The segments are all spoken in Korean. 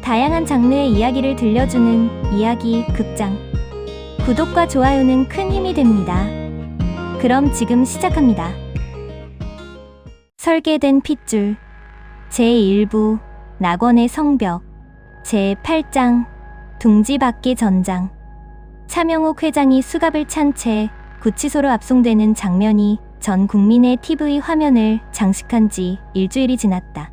다양한 장르의 이야기를 들려주는 이야기 극장. 구독과 좋아요는 큰 힘이 됩니다. 그럼 지금 시작합니다. 설계된 핏줄 제1부 낙원의 성벽 제8장 둥지밖의 전장. 차명옥 회장이 수갑을 찬 채 구치소로 압송되는 장면이 전 국민의 TV 화면을 장식한 지 일주일이 지났다.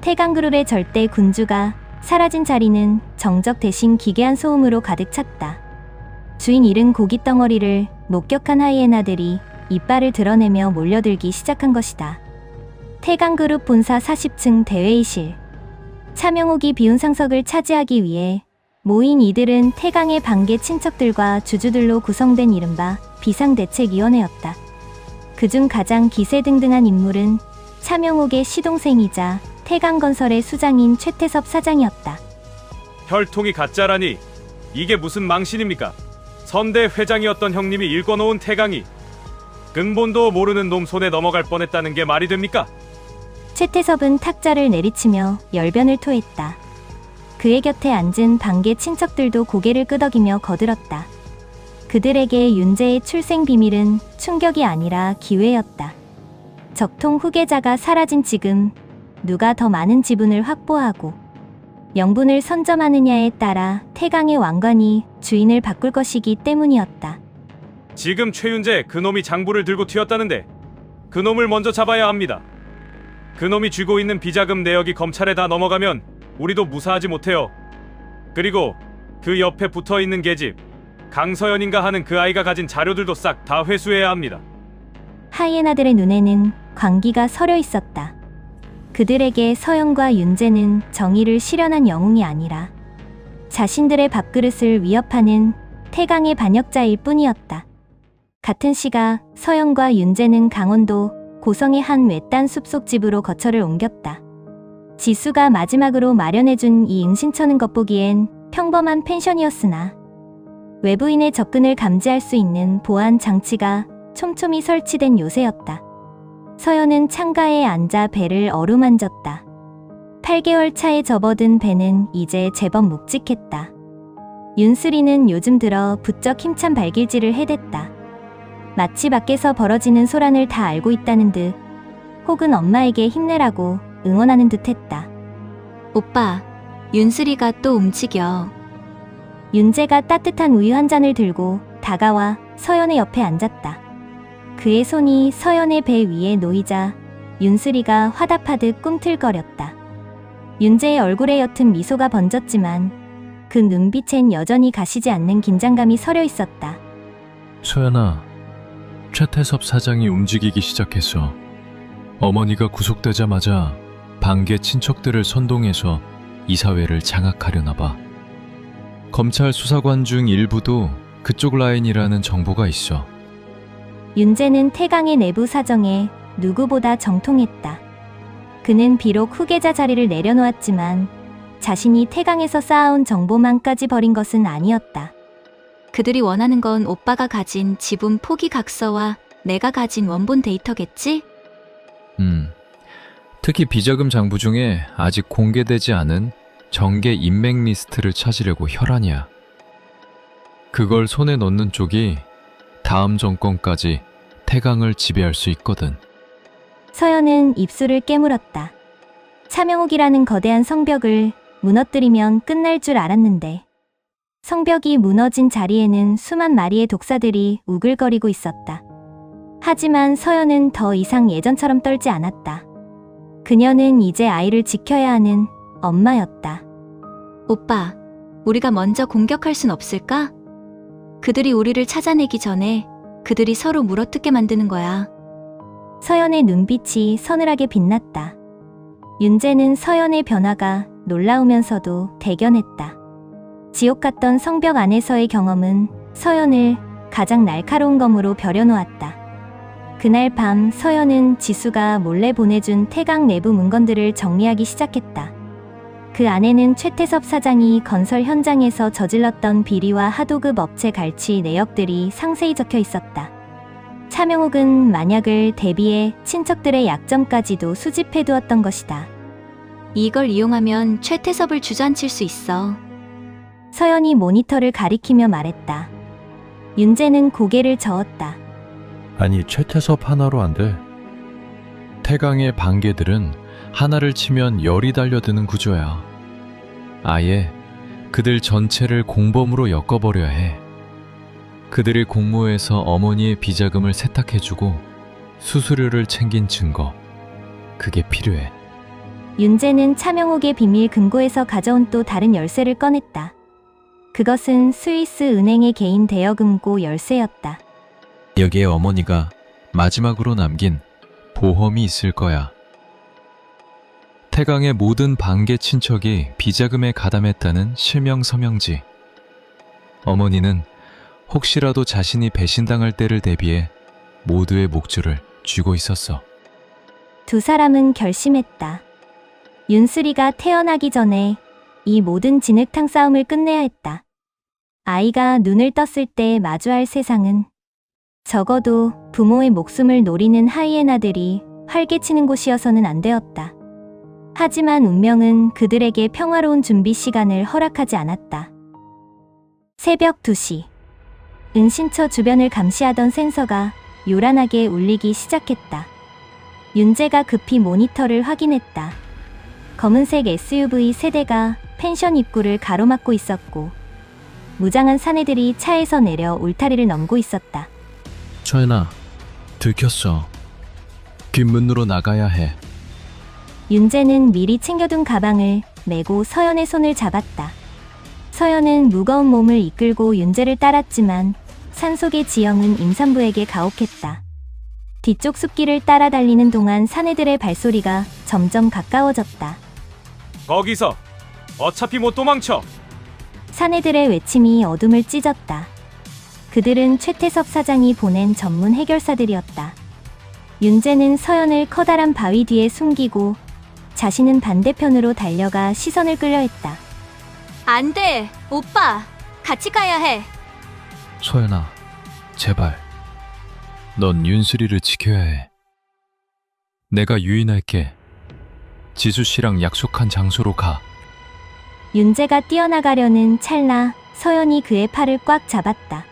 태강그룹의 절대 군주가 사라진 자리는 정적 대신 기괴한 소음으로 가득 찼다. 주인 잃은 고기 덩어리를 목격한 하이에나들이 이빨을 드러내며 몰려들기 시작한 것이다. 태강그룹 본사 40층 대회의실. 차명옥이 비운 상석을 차지하기 위해 모인 이들은 태강의 반계 친척들과 주주들로 구성된 이른바 비상대책위원회였다. 그중 가장 기세등등한 인물은 차명옥의 시동생이자 태강건설의 수장인 최태섭 사장이었다. 혈통이 가짜라니 이게 무슨 망신입니까? 선대 회장이었던 형님이 일궈놓은 태강이 근본도 모르는 놈 손에 넘어갈 뻔했다는 게 말이 됩니까? 최태섭은 탁자를 내리치며 열변을 토했다. 그의 곁에 앉은 반계 친척들도 고개를 끄덕이며 거들었다. 그들에게 윤재의 출생 비밀은 충격이 아니라 기회였다. 적통 후계자가 사라진 지금 누가 더 많은 지분을 확보하고 명분을 선점하느냐에 따라 태강의 왕관이 주인을 바꿀 것이기 때문이었다. 지금 최윤재 그놈이 장부를 들고 튀었다는데 그놈을 먼저 잡아야 합니다. 그놈이 쥐고 있는 비자금 내역이 검찰에 다 넘어가면 우리도 무사하지 못해요. 그리고 그 옆에 붙어있는 계집 강서연인가 하는 그 아이가 가진 자료들도 싹 다 회수해야 합니다. 하이에나들의 눈에는 광기가 서려 있었다. 그들에게 서연과 윤재는 정의를 실현한 영웅이 아니라 자신들의 밥그릇을 위협하는 태강의 반역자일 뿐이었다. 같은 시각 서연과 윤재는 강원도 고성의 한 외딴 숲속 집으로 거처를 옮겼다. 지수가 마지막으로 마련해준 이 응신처는 겉보기엔 평범한 펜션이었으나 외부인의 접근을 감지할 수 있는 보안 장치가 촘촘히 설치된 요새였다. 서연은 창가에 앉아 배를 어루만졌다. 8개월 차에 접어든 배는 이제 제법 묵직했다. 윤슬이는 요즘 들어 부쩍 힘찬 발길질을 해댔다. 마치 밖에서 벌어지는 소란을 다 알고 있다는 듯 혹은 엄마에게 힘내라고 응원하는 듯 했다. 오빠, 윤슬이가 또 움직여. 윤재가 따뜻한 우유 한 잔을 들고 다가와 서연의 옆에 앉았다. 그의 손이 서연의 배 위에 놓이자 윤슬이가 화답하듯 꿈틀거렸다. 윤재의 얼굴에 옅은 미소가 번졌지만 그 눈빛엔 여전히 가시지 않는 긴장감이 서려 있었다. 서연아, 최태섭 사장이 움직이기 시작했어. 어머니가 구속되자마자 반계 친척들을 선동해서 이사회를 장악하려나 봐. 검찰 수사관 중 일부도 그쪽 라인이라는 정보가 있어. 윤재는 태강의 내부 사정에 누구보다 정통했다. 그는 비록 후계자 자리를 내려놓았지만 자신이 태강에서 쌓아온 정보만까지 버린 것은 아니었다. 그들이 원하는 건 오빠가 가진 지분 포기 각서와 내가 가진 원본 데이터겠지? 특히 비자금 장부 중에 아직 공개되지 않은 정계 인맥 리스트를 찾으려고 혈안이야. 그걸 손에 넣는 쪽이 다음 정권까지 태강을 지배할 수 있거든. 서연은 입술을 깨물었다. 차명옥이라는 거대한 성벽을 무너뜨리면 끝날 줄 알았는데 성벽이 무너진 자리에는 수만 마리의 독사들이 우글거리고 있었다. 하지만 서연은 더 이상 예전처럼 떨지 않았다. 그녀는 이제 아이를 지켜야 하는 엄마였다. 오빠, 우리가 먼저 공격할 순 없을까? 그들이 우리를 찾아내기 전에 그들이 서로 물어뜯게 만드는 거야. 서연의 눈빛이 서늘하게 빛났다. 윤재는 서연의 변화가 놀라우면서도 대견했다. 지옥 같던 성벽 안에서의 경험은 서연을 가장 날카로운 검으로 벼려놓았다. 그날 밤 서연은 지수가 몰래 보내준 태강 내부 문건들을 정리하기 시작했다. 그 안에는 최태섭 사장이 건설 현장에서 저질렀던 비리와 하도급 업체 갈취 내역들이 상세히 적혀 있었다. 차명옥은 만약을 대비해 친척들의 약점까지도 수집해두었던 것이다. 이걸 이용하면 최태섭을 주저앉힐 수 있어. 서연이 모니터를 가리키며 말했다. 윤재는 고개를 저었다. 아니, 최태섭 하나로 안 돼. 태강의 반개들은 하나를 치면 열이 달려드는 구조야. 아예 그들 전체를 공범으로 엮어버려야 해. 그들의 공모에서 어머니의 비자금을 세탁해주고 수수료를 챙긴 증거. 그게 필요해. 윤재는 차명옥의 비밀 금고에서 가져온 또 다른 열쇠를 꺼냈다. 그것은 스위스 은행의 개인 대여금고 열쇠였다. 여기에 어머니가 마지막으로 남긴 보험이 있을 거야. 태강의 모든 반개 친척이 비자금에 가담했다는 실명 서명지. 어머니는 혹시라도 자신이 배신당할 때를 대비해 모두의 목줄을 쥐고 있었어. 두 사람은 결심했다. 윤수리가 태어나기 전에 이 모든 진흙탕 싸움을 끝내야 했다. 아이가 눈을 떴을 때 마주할 세상은 적어도 부모의 목숨을 노리는 하이에나들이 활개치는 곳이어서는 안 되었다. 하지만 운명은 그들에게 평화로운 준비 시간을 허락하지 않았다. 새벽 2시. 은신처 주변을 감시하던 센서가 요란하게 울리기 시작했다. 윤재가 급히 모니터를 확인했다. 검은색 SUV 세대가 펜션 입구를 가로막고 있었고 무장한 사내들이 차에서 내려 울타리를 넘고 있었다. 서연아, 들켰어. 뒷문으로 나가야 해. 윤재는 미리 챙겨둔 가방을 메고 서연의 손을 잡았다. 서연은 무거운 몸을 이끌고 윤재를 따랐지만 산속의 지형은 임산부에게 가혹했다. 뒤쪽 숲길을 따라 달리는 동안 사내들의 발소리가 점점 가까워졌다. 거기서 어차피 못 도망쳐. 사내들의 외침이 어둠을 찢었다. 그들은 최태섭 사장이 보낸 전문 해결사들이었다. 윤재는 서연을 커다란 바위 뒤에 숨기고 자신은 반대편으로 달려가 시선을 끌려 했다. 안 돼! 오빠! 같이 가야 해! 서연아, 제발. 넌 윤수리를 지켜야 해. 내가 유인할게. 지수 씨랑 약속한 장소로 가. 윤재가 뛰어나가려는 찰나 서연이 그의 팔을 꽉 잡았다.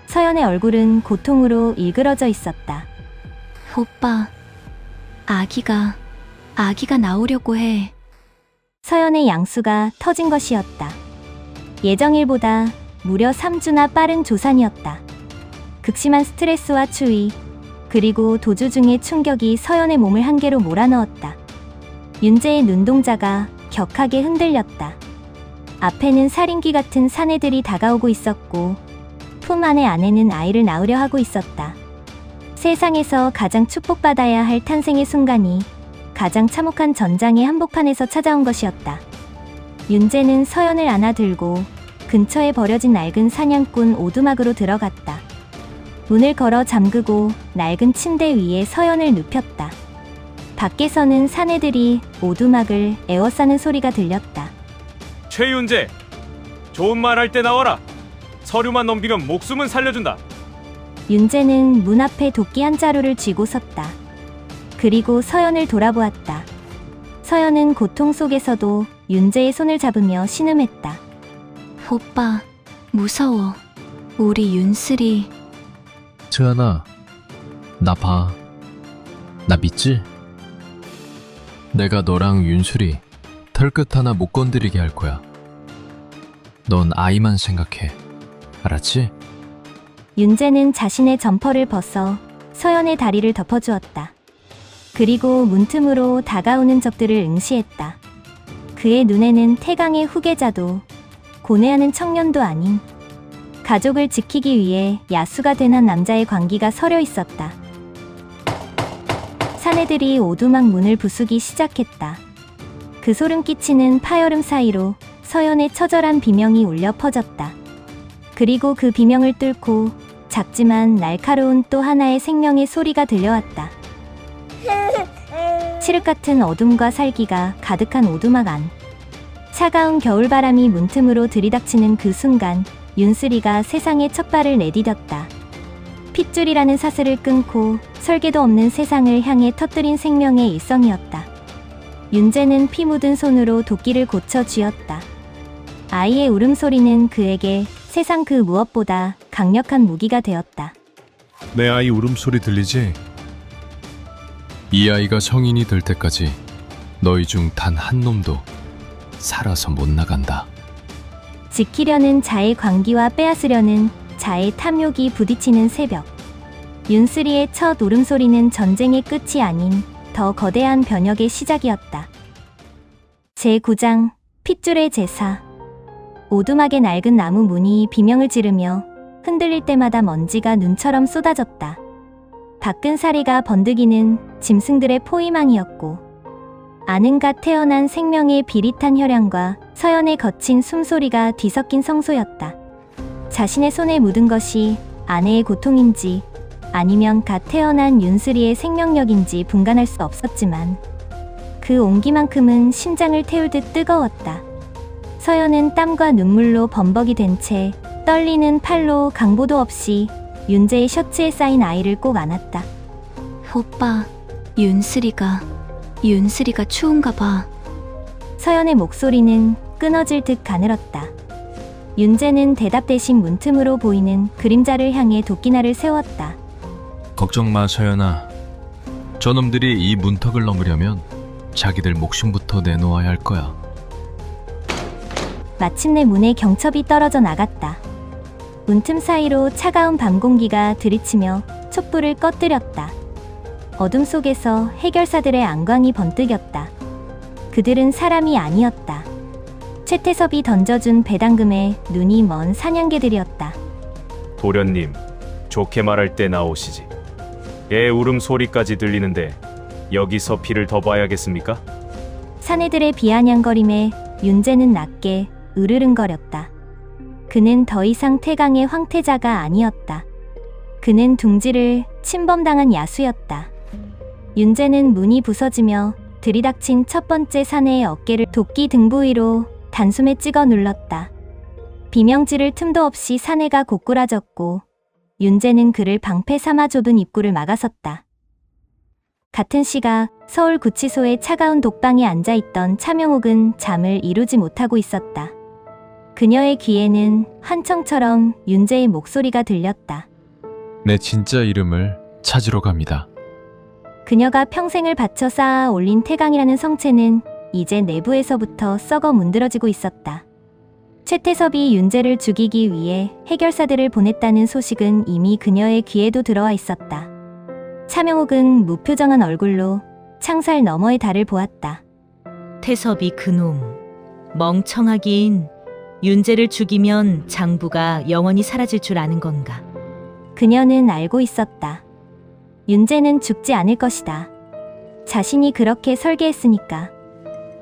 서연의 얼굴은 고통으로 일그러져 있었다. 오빠, 아기가 나오려고 해. 서연의 양수가 터진 것이었다. 예정일보다 무려 3주나 빠른 조산이었다. 극심한 스트레스와 추위, 그리고 도주 중의 충격이 서연의 몸을 한계로 몰아넣었다. 윤재의 눈동자가 격하게 흔들렸다. 앞에는 살인귀 같은 사내들이 다가오고 있었고 품 안의 아내는 아이를 낳으려 하고 있었다. 세상에서 가장 축복받아야 할 탄생의 순간이 가장 참혹한 전장의 한복판에서 찾아온 것이었다. 윤재는 서연을 안아들고 근처에 버려진 낡은 사냥꾼 오두막으로 들어갔다. 문을 걸어 잠그고 낡은 침대 위에 서연을 눕혔다. 밖에서는 사내들이 오두막을 에워싸는 소리가 들렸다. 최윤재, 좋은 말 할 때 나와라. 서류만 넘기면 목숨은 살려준다. 윤재는 문 앞에 도끼 한 자루를 쥐고 섰다. 그리고 서연을 돌아보았다. 서연은 고통 속에서도 윤재의 손을 잡으며 신음했다. 오빠, 무서워. 우리 윤슬이. 서연아, 나 봐. 나 믿지? 내가 너랑 윤수리 털끝 하나 못 건드리게 할 거야. 넌 아이만 생각해. 알았지? 윤재는 자신의 점퍼를 벗어 서연의 다리를 덮어주었다. 그리고 문틈으로 다가오는 적들을 응시했다. 그의 눈에는 태강의 후계자도 고뇌하는 청년도 아닌 가족을 지키기 위해 야수가 된 한 남자의 광기가 서려 있었다. 사내들이 오두막 문을 부수기 시작했다. 그 소름 끼치는 파열음 사이로 서연의 처절한 비명이 울려 퍼졌다. 그리고 그 비명을 뚫고 작지만 날카로운 또 하나의 생명의 소리가 들려왔다. 칠흑 같은 어둠과 살기가 가득한 오두막 안. 차가운 겨울바람이 문틈으로 들이닥치는 그 순간 윤슬이가 세상에 첫 발을 내디뎠다. 핏줄이라는 사슬을 끊고 설계도 없는 세상을 향해 터뜨린 생명의 일성이었다. 윤재는 피 묻은 손으로 도끼를 고쳐 쥐었다. 아이의 울음소리는 그에게 세상 그 무엇보다 강력한 무기가 되었다. 내 아이 울음소리 들리지? 이 아이가 성인이 될 때까지 너희 중 단 한 놈도 살아서 못 나간다. 지키려는 자의 광기와 빼앗으려는 자의 탐욕이 부딪히는 새벽. 윤슬이의 첫 울음소리는 전쟁의 끝이 아닌 더 거대한 변혁의 시작이었다. 제9장 핏줄의 제사. 오두막의 낡은 나무 문이 비명을 지르며 흔들릴 때마다 먼지가 눈처럼 쏟아졌다. 박근사리가 번득이는 짐승들의 포위망이었고 아는갓 태어난 생명의 비릿한 혈향과 서연의 거친 숨소리가 뒤섞인 성소였다. 자신의 손에 묻은 것이 아내의 고통인지 아니면 갓 태어난 윤슬이의 생명력인지 분간할 수 없었지만 그 온기만큼은 심장을 태울 듯 뜨거웠다. 서연은 땀과 눈물로 범벅이 된 채 떨리는 팔로 강보도 없이 윤재의 셔츠에 쌓인 아이를 꼭 안았다. 오빠, 윤슬이가 추운가 봐. 서연의 목소리는 끊어질 듯 가늘었다. 윤재는 대답 대신 문틈으로 보이는 그림자를 향해 도끼날을 세웠다. 걱정 마, 서연아. 저놈들이 이 문턱을 넘으려면 자기들 목숨부터 내놓아야 할 거야. 마침내 문에 경첩이 떨어져 나갔다. 문틈 사이로 차가운 밤 공기가 들이치며 촛불을 꺼뜨렸다. 어둠 속에서 해결사들의 안광이 번뜩였다. 그들은 사람이 아니었다. 최태섭이 던져준 배당금에 눈이 먼 사냥개들이었다. 도련님, 좋게 말할 때 나오시지. 애 울음소리까지 들리는데 여기서 피를 더 봐야겠습니까? 사내들의 비아냥거림에 윤재는 낮게 으르릉거렸다. 그는 더 이상 태강의 황태자가 아니었다. 그는 둥지를 침범당한 야수였다. 윤재는 문이 부서지며 들이닥친 첫 번째 사내의 어깨를 도끼 등부 위로 단숨에 찍어 눌렀다. 비명 지를 틈도 없이 사내가 고꾸라졌고 윤재는 그를 방패 삼아 좁은 입구를 막아섰다. 같은 시각 서울구치소의 차가운 독방에 앉아있던 차명옥은 잠을 이루지 못하고 있었다. 그녀의 귀에는 환청처럼 윤재의 목소리가 들렸다. 내 진짜 이름을 찾으러 갑니다. 그녀가 평생을 바쳐 쌓아 올린 태강이라는 성체는 이제 내부에서부터 썩어 문드러지고 있었다. 최태섭이 윤재를 죽이기 위해 해결사들을 보냈다는 소식은 이미 그녀의 귀에도 들어와 있었다. 차명옥은 무표정한 얼굴로 창살 너머의 달을 보았다. 태섭이 그놈 멍청하긴. 윤재를 죽이면 장부가 영원히 사라질 줄 아는 건가? 그녀는 알고 있었다. 윤재는 죽지 않을 것이다. 자신이 그렇게 설계했으니까.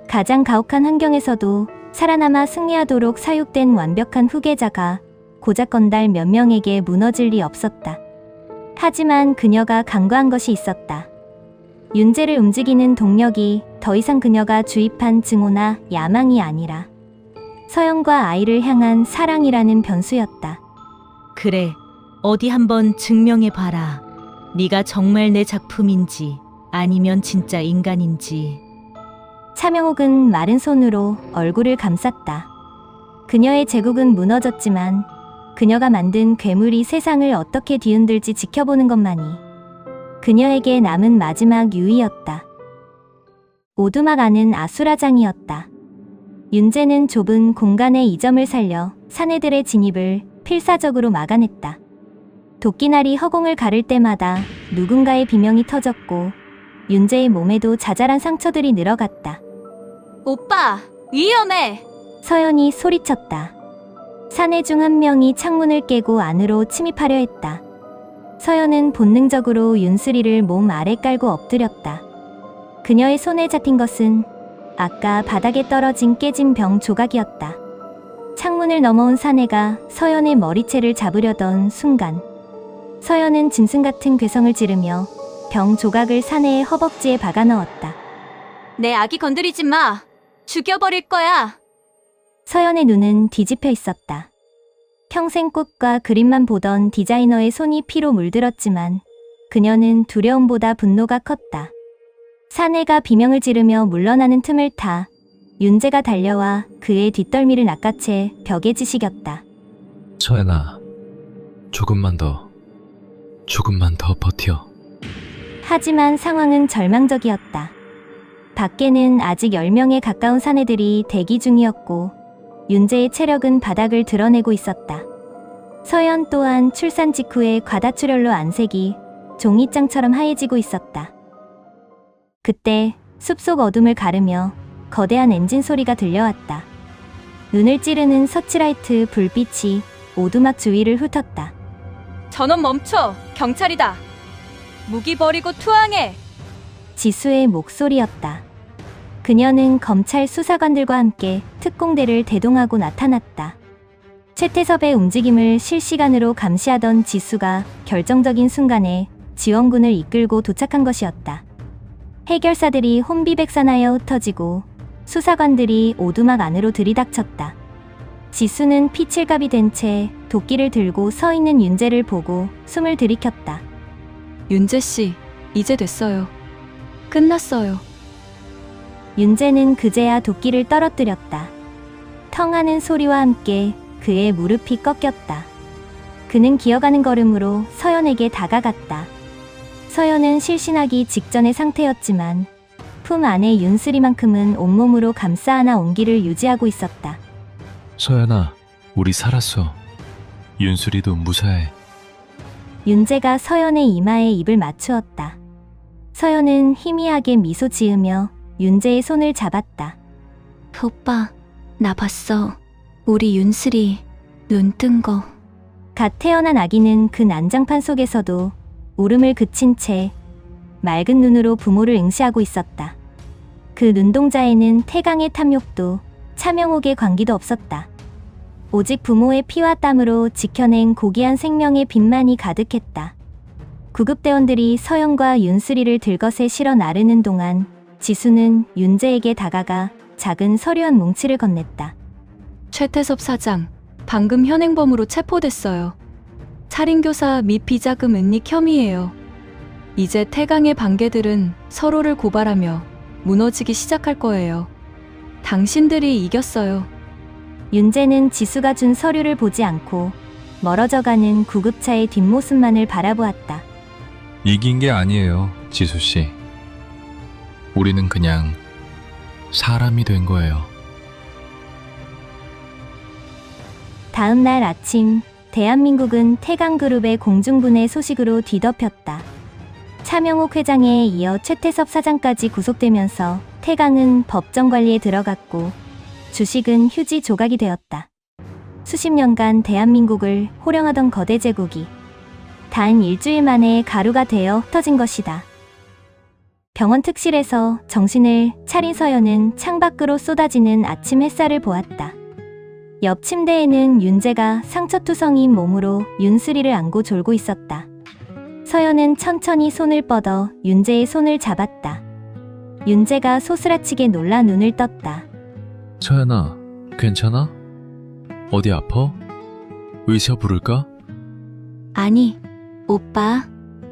가장 가혹한 환경에서도 살아남아 승리하도록 사육된 완벽한 후계자가 고작 건달 몇 명에게 무너질 리 없었다. 하지만 그녀가 간과한 것이 있었다. 윤재를 움직이는 동력이 더 이상 그녀가 주입한 증오나 야망이 아니라 서연과 아이를 향한 사랑이라는 변수였다. 그래, 어디 한번 증명해봐라. 네가 정말 내 작품인지 아니면 진짜 인간인지. 차명옥은 마른 손으로 얼굴을 감쌌다. 그녀의 제국은 무너졌지만 그녀가 만든 괴물이 세상을 어떻게 뒤흔들지 지켜보는 것만이 그녀에게 남은 마지막 유의였다. 오두막 안은 아수라장이었다. 윤재는 좁은 공간에 이점을 살려 사내들의 진입을 필사적으로 막아냈다. 도끼날이 허공을 가를 때마다 누군가의 비명이 터졌고 윤재의 몸에도 자잘한 상처들이 늘어갔다. 오빠, 위험해! 서연이 소리쳤다. 사내 중 한 명이 창문을 깨고 안으로 침입하려 했다. 서연은 본능적으로 윤슬이를 몸 아래 깔고 엎드렸다. 그녀의 손에 잡힌 것은 아까 바닥에 떨어진 깨진 병 조각이었다. 창문을 넘어온 사내가 서연의 머리채를 잡으려던 순간 서연은 짐승 같은 괴성을 지르며 병 조각을 사내의 허벅지에 박아 넣었다. 내 아기 건드리지 마! 죽여버릴 거야! 서연의 눈은 뒤집혀 있었다. 평생 꽃과 그림만 보던 디자이너의 손이 피로 물들었지만 그녀는 두려움보다 분노가 컸다. 사내가 비명을 지르며 물러나는 틈을 타 윤재가 달려와 그의 뒷덜미를 낚아채 벽에 지시겼다. 서연아, 조금만 더 버텨. 하지만 상황은 절망적이었다. 밖에는 아직 10명에 가까운 사내들이 대기 중이었고 윤재의 체력은 바닥을 드러내고 있었다. 서연 또한 출산 직후에 과다출혈로 안색이 종이장처럼 하얘지고 있었다. 그때 숲속 어둠을 가르며 거대한 엔진 소리가 들려왔다. 눈을 찌르는 서치라이트 불빛이 오두막 주위를 훑었다. 전원 멈춰! 경찰이다! 무기 버리고 투항해! 지수의 목소리였다. 그녀는 검찰 수사관들과 함께 특공대를 대동하고 나타났다. 최태섭의 움직임을 실시간으로 감시하던 지수가 결정적인 순간에 지원군을 이끌고 도착한 것이었다. 해결사들이 혼비백산하여 흩어지고 수사관들이 오두막 안으로 들이닥쳤다. 지수는 피칠갑이 된 채 도끼를 들고 서 있는 윤재를 보고 숨을 들이켰다. 윤재 씨, 이제 됐어요. 끝났어요. 윤재는 그제야 도끼를 떨어뜨렸다. 텅하는 소리와 함께 그의 무릎이 꺾였다. 그는 기어가는 걸음으로 서연에게 다가갔다. 서연은 실신하기 직전의 상태였지만 품 안에 윤슬이만큼은 온몸으로 감싸 안아 온기를 유지하고 있었다. 서연아, 우리 살았어. 윤수리도 무사해. 윤재가 서연의 이마에 입을 맞추었다. 서연은 희미하게 미소 지으며 윤재의 손을 잡았다. 오빠, 나 봤어. 우리 윤슬이 눈 뜬 거. 갓 태어난 아기는 그 난장판 속에서도 울음을 그친 채 맑은 눈으로 부모를 응시하고 있었다. 그 눈동자에는 태강의 탐욕도 차명옥의 광기도 없었다. 오직 부모의 피와 땀으로 지켜낸 고귀한 생명의 빛만이 가득했다. 구급대원들이 서연과 윤슬이를 들것에 실어 나르는 동안 지수는 윤재에게 다가가 작은 서류한 뭉치를 건넸다. 최태섭 사장, 방금 현행범으로 체포됐어요. 살인교사 및 비자금 은닉 혐의예요. 이제 태강의 반개들은 서로를 고발하며 무너지기 시작할 거예요. 당신들이 이겼어요. 윤재는 지수가 준 서류를 보지 않고 멀어져가는 구급차의 뒷모습만을 바라보았다. 이긴 게 아니에요, 지수 씨. 우리는 그냥 사람이 된 거예요. 다음 날 아침, 대한민국은 태강그룹의 공중분해 소식으로 뒤덮였다. 차명옥 회장에 이어 최태섭 사장까지 구속되면서 태강은 법정 관리에 들어갔고 주식은 휴지 조각이 되었다. 수십 년간 대한민국을 호령하던 거대 제국이 단 일주일 만에 가루가 되어 흩어진 것이다. 병원 특실에서 정신을 차린 서연은 창밖으로 쏟아지는 아침 햇살을 보았다. 옆 침대에는 윤재가 상처투성인 몸으로 윤슬이를 안고 졸고 있었다. 서연은 천천히 손을 뻗어 윤재의 손을 잡았다. 윤재가 소스라치게 놀라 눈을 떴다. 서연아, 괜찮아? 어디 아파? 의사 부를까? 아니, 오빠,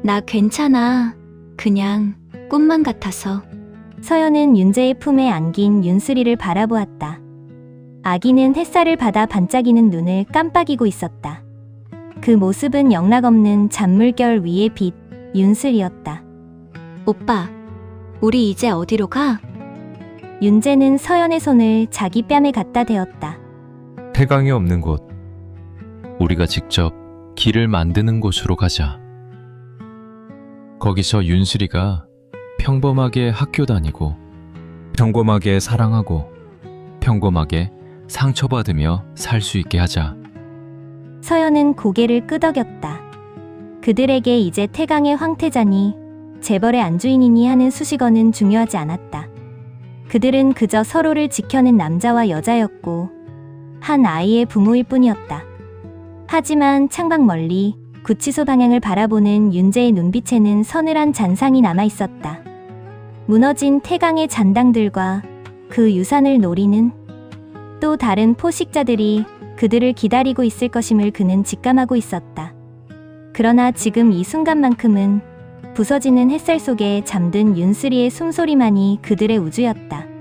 나 괜찮아. 그냥 꿈만 같아서. 서연은 윤재의 품에 안긴 윤슬이를 바라보았다. 아기는 햇살을 받아 반짝이는 눈을 깜빡이고 있었다. 그 모습은 영락없는 잔물결 위의 빛, 윤슬이었다. 오빠, 우리 이제 어디로 가? 윤재는 서연의 손을 자기 뺨에 갖다 대었다. 태강이 없는 곳. 우리가 직접 길을 만드는 곳으로 가자. 거기서 윤슬이가 평범하게 학교 다니고 평범하게 사랑하고 평범하게 상처받으며 살 수 있게 하자. 서연은 고개를 끄덕였다. 그들에게 이제 태강의 황태자니 재벌의 안주인이니 하는 수식어는 중요하지 않았다. 그들은 그저 서로를 지켜낸 남자와 여자였고 한 아이의 부모일 뿐이었다. 하지만 창밖 멀리 구치소 방향을 바라보는 윤재의 눈빛에는 서늘한 잔상이 남아있었다. 무너진 태강의 잔당들과 그 유산을 노리는 또 다른 포식자들이 그들을 기다리고 있을 것임을 그는 직감하고 있었다. 그러나 지금 이 순간만큼은 부서지는 햇살 속에 잠든 윤슬이의 숨소리만이 그들의 우주였다.